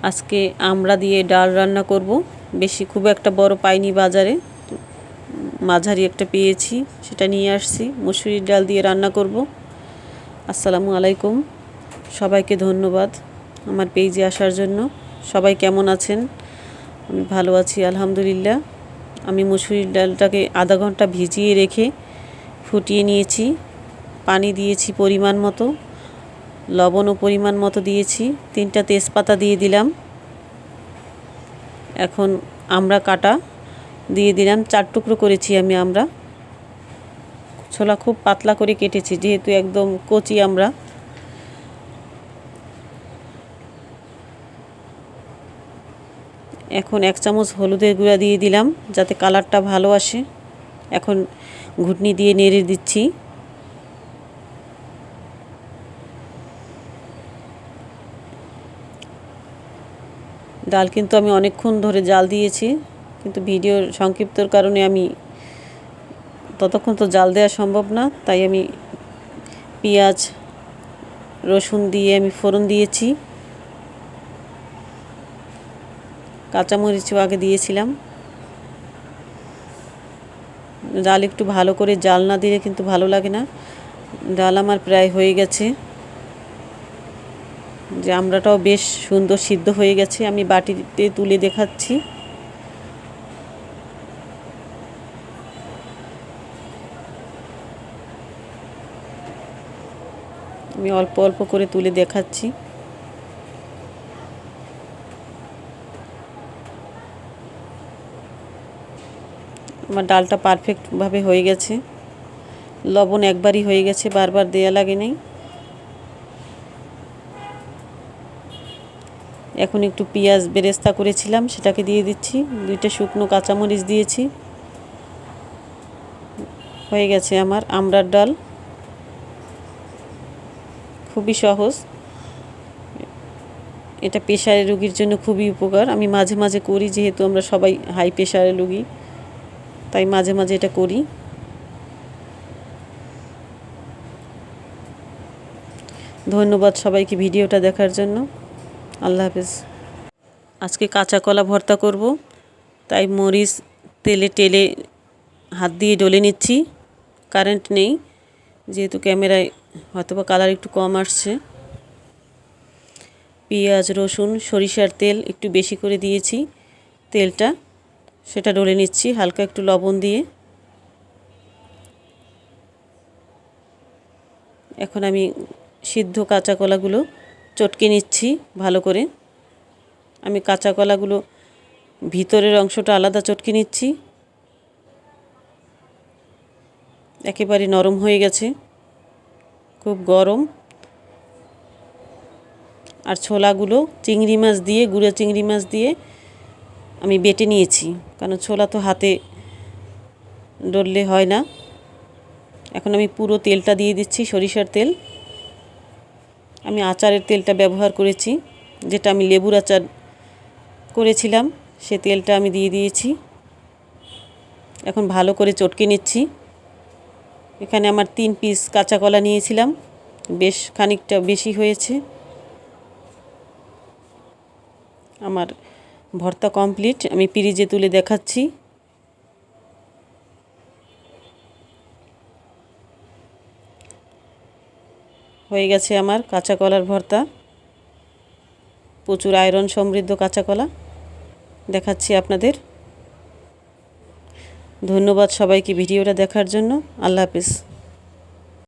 আজকে আমড়া দিয়ে ডাল রান্না করব। বেশি খুব একটা বড় পাইনি বাজারে, মাঝারি একটা পেয়েছি, সেটা নিয়ে আসছি। মসুরির ডাল দিয়ে রান্না করব। আসসালামু আলাইকুম, সবাইকে ধন্যবাদ আমার পেজে আসার জন্য। সবাই কেমন আছেন? আমি ভালো আছি আলহামদুলিল্লাহ। আমি মসুরির ডালটাকে আধা ঘন্টা ভিজিয়ে রেখে ফুটিয়ে নিয়েছি। পানি দিয়েছি পরিমাণ মতো, লবণও পরিমাণ মতো দিয়েছি। 3টা তেজপাতা দিয়ে দিলাম। এখন আমড়া কাটা দিয়ে দিলাম। 4 টুকরো করেছি আমি আমড়া। ছোলা খুব পাতলা করে কেটেছি, যেহেতু একদম কচি আমড়া। এখন 1 চামচ হলুদের গুঁড়া দিয়ে দিলাম, যাতে কালারটা ভালো আসে। এখন ঘুটনি দিয়ে নেড়ে দিচ্ছি। ডাল কিন্তু আমি অনেকক্ষণ ধরে জাল দিয়েছি, কিন্তু ভিডিওর সংক্ষিপ্তর কারণে আমি ততক্ষণ তো জাল দেওয়া সম্ভব না, তাই আমি পেঁয়াজ রসুন দিয়ে আমি ফোড়ন দিয়েছি। কাঁচামরিচও আগে দিয়েছিলাম। ডাল একটু ভালো করে জাল না দিলে কিন্তু ভালো লাগে না। ডাল আমার প্রায় হয়ে গেছে, যে আমড়াটাও বেশ সুন্দর সিদ্ধ হয়ে গেছে। আমি বাটিতে তুলে দেখাচ্ছি। আমি অল্প অল্প করে তুলে দেখাচ্ছি। আমার ডালটা পারফেক্টভাবে হয়ে গেছে। লবণ একবারই হয়ে গেছে, বারবার দেয়া লাগে নাই। এখন একটু পেঁয়াজ বেরেস্তা করেছিলাম, সেটাকে দিয়ে দিচ্ছি। 2টা শুকনো কাঁচামরিচ দিয়েছি। হয়ে গেছে আমার আমড়ার ডাল। খুবই সহজ। এটা প্রেশারের রোগীর জন্য খুবই উপকার। আমি মাঝে মাঝে করি, যেহেতু আমরা সবাই হাই প্রেশারের রোগী, তাই মাঝে মাঝে এটা করি। ধন্যবাদ সবাইকে ভিডিওটা দেখার জন্য। আল্লাহ হাফেজ। আজকে কাঁচা কলা ভর্তা করব, তাই মরিচ তেলে টেলে হাত দিয়ে ডলে নিচ্ছি। কারেন্ট নেই, যেহেতু ক্যামেরায় হয়তোবা কালার একটু কম আসছে। পেঁয়াজ রসুন সরিষার তেল একটু বেশি করে দিয়েছি, তেলটা সেটা ডলে নিচ্ছি হালকা একটু লবণ দিয়ে। এখন আমি সিদ্ধ কাঁচা কলাগুলো চটকে নিচ্ছি ভালো করে। আমি কাঁচা কলাগুলো ভিতরের অংশটা আলাদা চটকে নিচ্ছি। একেবারে নরম হয়ে গেছে, খুব গরম। আর ছোলাগুলো চিংড়ি মাছ দিয়ে, গুঁড়ো চিংড়ি মাছ দিয়ে আমি বেটে নিয়েছি, কারণ ছোলা তো হাতে ডললে হয় না। এখন আমি পুরো তেলটা দিয়ে দিচ্ছি, সরিষার তেল। আমি আচারের তেলটা ব্যবহার করেছি, যেটা আমি লেবুর আচার করেছিলাম, সে তেলটা আমি দিয়ে দিয়েছি। এখন ভালো করে চটকে নিচ্ছি। এখানে আমার 3 পিস কাঁচা কলা নিয়েছিলাম, বেশ খানিকটা বেশি হয়েছে। আমার ভর্তা কমপ্লিট। আমি ফ্রিজে তুলে দেখাচ্ছি। হয়ে গেছে আমার কাঁচা কলার ভর্তা। প্রচুর আয়রন সমৃদ্ধ কাঁচা কলা দেখাচ্ছি আপনাদের। ধন্যবাদ সবাইকে ভিডিওটা দেখার জন্য। আল্লাহ হাফেজ।